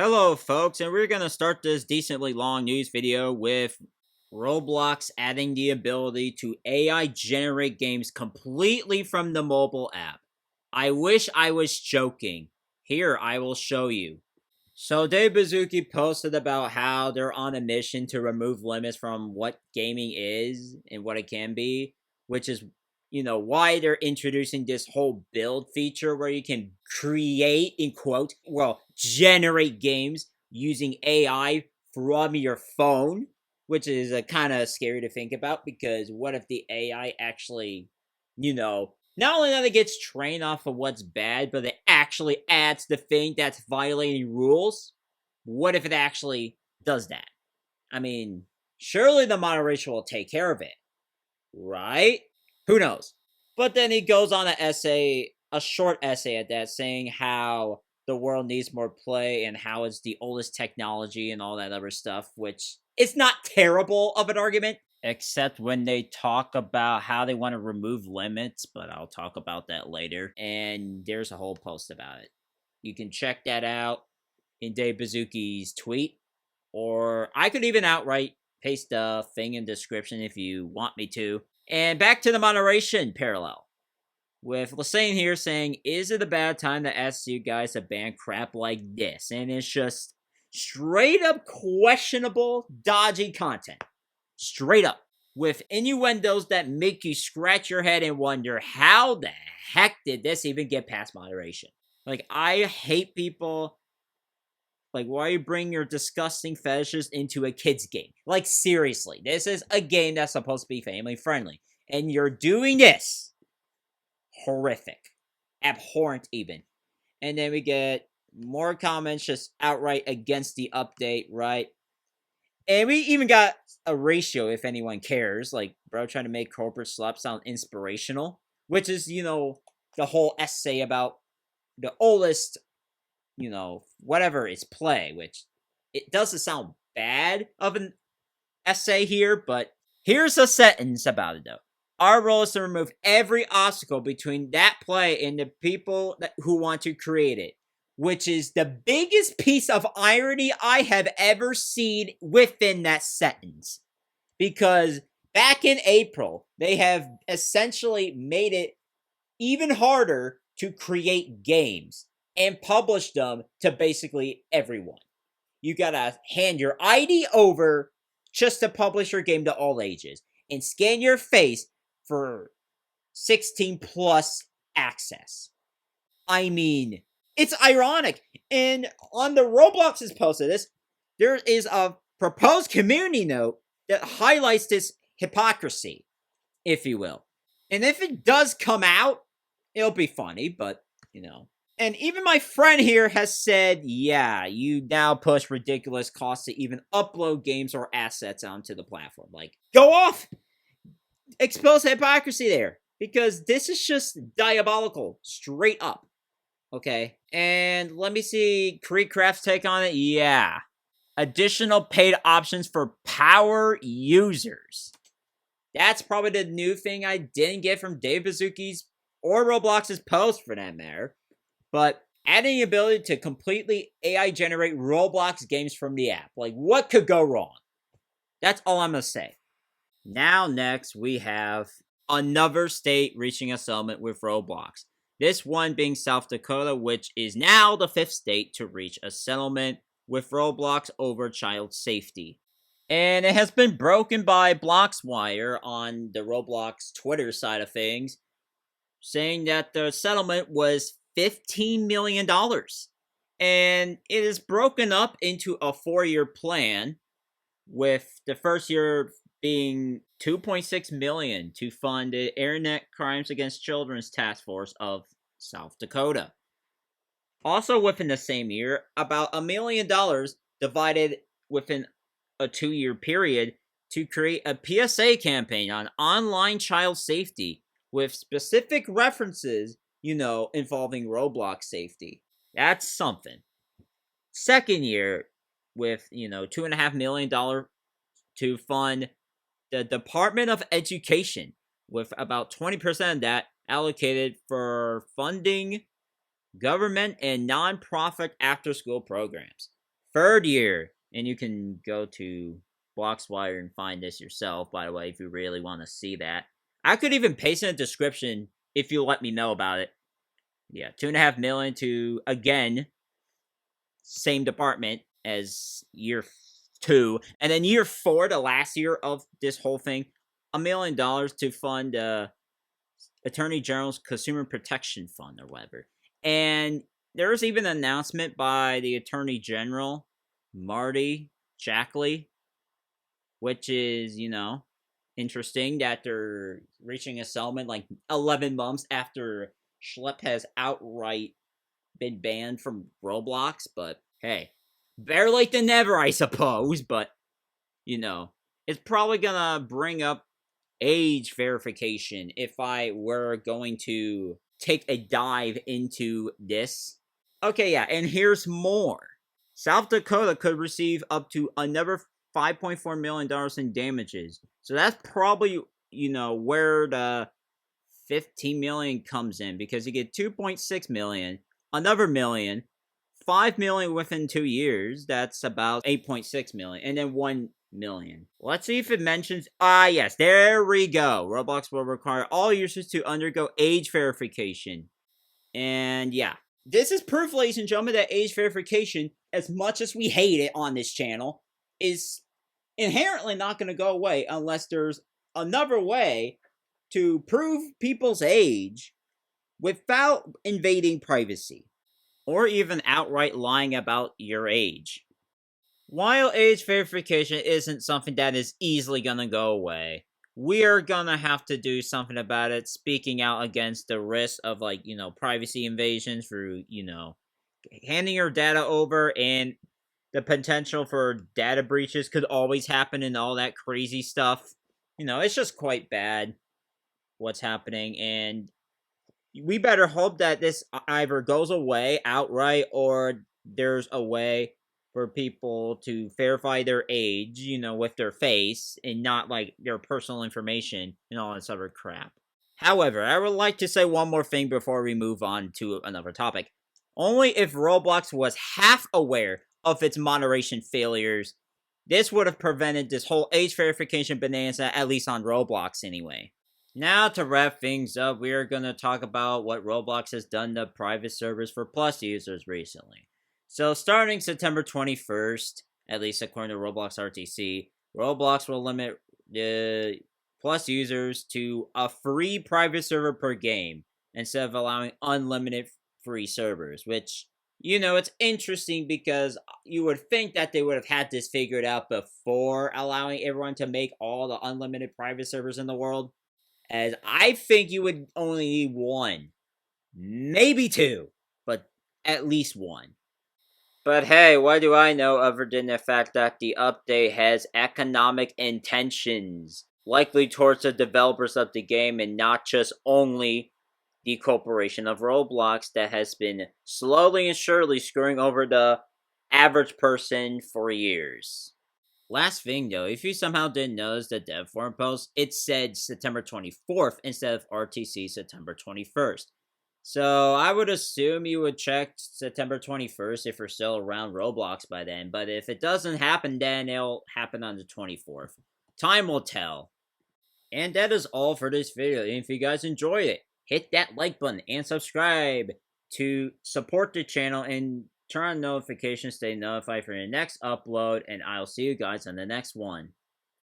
Hello, folks, and we're going to start this decently long news video with Roblox adding the ability to AI generate games completely from the mobile app. I wish I was joking. Here, I will show you. So, Dave Bazuki posted about how they're on a mission to remove limits from what gaming is and what it can be, which is, why they're introducing this whole build feature where you can create, in quote, generate games using AI from your phone, which is kind of scary to think about because what if the AI actually, not only that it gets trained off of what's bad, but it actually adds the thing that's violating rules. What if it actually does that? I mean, surely the moderation will take care of it, right? Who knows? But then he goes on a short essay at that, saying how the world needs more play and how it's the oldest technology and all that other stuff, which is not terrible of an argument, except when they talk about how they want to remove limits, but I'll talk about that later. And there's a whole post about it. You can check that out in Dave Bazuki's tweet, or I could even outright paste the thing in the description if you want me to. And back to the moderation parallel. With Lassane here saying, is it a bad time to ask you guys to ban crap like this? And it's just straight up questionable, dodgy content. Straight up. With innuendos that make you scratch your head and wonder, how the heck did this even get past moderation? Like, I hate people. Like, why you bring your disgusting fetishes into a kid's game? Like, seriously, this is a game that's supposed to be family friendly. And you're doing this. Horrific. Abhorrent, even. And then we get more comments just outright against the update, right? And we even got a ratio, if anyone cares. Like, bro trying to make corporate slop sound inspirational. Which is, the whole essay about the oldest, whatever is play. Which, it doesn't sound bad of an essay here, but here's a sentence about it, though. Our role is to remove every obstacle between that play and the people who want to create it, which is the biggest piece of irony I have ever seen within that sentence. Because back in April, they have essentially made it even harder to create games and publish them to basically everyone. You gotta hand your ID over just to publish your game to all ages and scan your face for 16 plus access. I mean, it's ironic. And on the Roblox's post of this, there is a proposed community note that highlights this hypocrisy, if you will. And if it does come out, it'll be funny, but, And even my friend here has said, yeah, you now push ridiculous costs to even upload games or assets onto the platform. Like, go off! Expose hypocrisy there, because this is just diabolical, straight up. Okay, and let me see Creekcraft's take on it. Yeah, additional paid options for power users. That's probably the new thing I didn't get from Dave Bazuki's or Roblox's post, for that matter. But adding the ability to completely AI generate Roblox games from the app. Like, what could go wrong? That's all I'm going to say. Now, next, we have another state reaching a settlement with Roblox. This one being South Dakota, which is now the 5th state to reach a settlement with Roblox over child safety. And it has been broken by Bloxwire on the Roblox Twitter side of things, saying that the settlement was $15 million. And it is broken up into a 4-year plan, with the first year being $2.6 million to fund the Internet Crimes Against Children's Task Force of South Dakota. Also within the same year, about $1 million divided within a 2-year period to create a PSA campaign on online child safety with specific references, involving Roblox safety. That's something. Second year, with, $2.5 million to fund the Department of Education, with about 20% of that allocated for funding government and non-profit after-school programs. third year. And you can go to Blockswire and find this yourself, by the way, if you really want to see that. I could even paste in the description if you let me know about it. Yeah, $2.5 million to, again, same department as year 2. And then year 4, the last year of this whole thing, $1 million to fund Attorney General's Consumer Protection Fund or whatever. And there was even an announcement by the Attorney General, Marty Shackley, which is, interesting that they're reaching a settlement like 11 months after Schlepp has outright been banned from Roblox. But hey, better late than never, I suppose. But, it's probably gonna bring up age verification if I were going to take a dive into this. Okay, yeah, and here's more. South Dakota could receive up to another $5.4 million in damages. So that's probably, where the 15 million comes in, because you get 2.6 million, another million, 5 million within 2 years. That's about 8.6 million, and then 1 million. Let's see if it mentions. Yes, there we go. Roblox will require all users to undergo age verification. And yeah, this is proof, ladies and gentlemen, that age verification, as much as we hate it on this channel, is inherently not going to go away unless there's another way to prove people's age without invading privacy, or even outright lying about your age. While age verification isn't something that is easily gonna go away, we're gonna have to do something about it, speaking out against the risk of, privacy invasions through, handing your data over, and the potential for data breaches could always happen and all that crazy stuff. It's just quite bad what's happening, and we better hope that this either goes away outright, or there's a way for people to verify their age, with their face and not their personal information and all this other crap. However, I would like to say one more thing before we move on to another topic. Only if Roblox was half aware of its moderation failures, this would have prevented this whole age verification bonanza, at least on Roblox anyway. Now, to wrap things up, we are going to talk about what Roblox has done to private servers for Plus users recently. So, starting September 21st, at least according to Roblox RTC, Roblox will limit the Plus users to a free private server per game, instead of allowing unlimited free servers, which, it's interesting because you would think that they would have had this figured out before allowing everyone to make all the unlimited private servers in the world. As I think you would only need 1, maybe 2, but at least 1. But hey, what do I know other than the fact that the update has economic intentions, likely towards the developers of the game and not just only the corporation of Roblox that has been slowly and surely screwing over the average person for years. Last thing though, if you somehow didn't notice the dev forum post, it said September 24th instead of RTC September 21st. So I would assume you would check September 21st if you're still around Roblox by then, but if it doesn't happen then, it'll happen on the 24th. Time will tell. And that is all for this video. And if you guys enjoyed it, hit that like button and subscribe to support the channel, and turn on notifications to stay notified for the next upload, and I'll see you guys on the next one.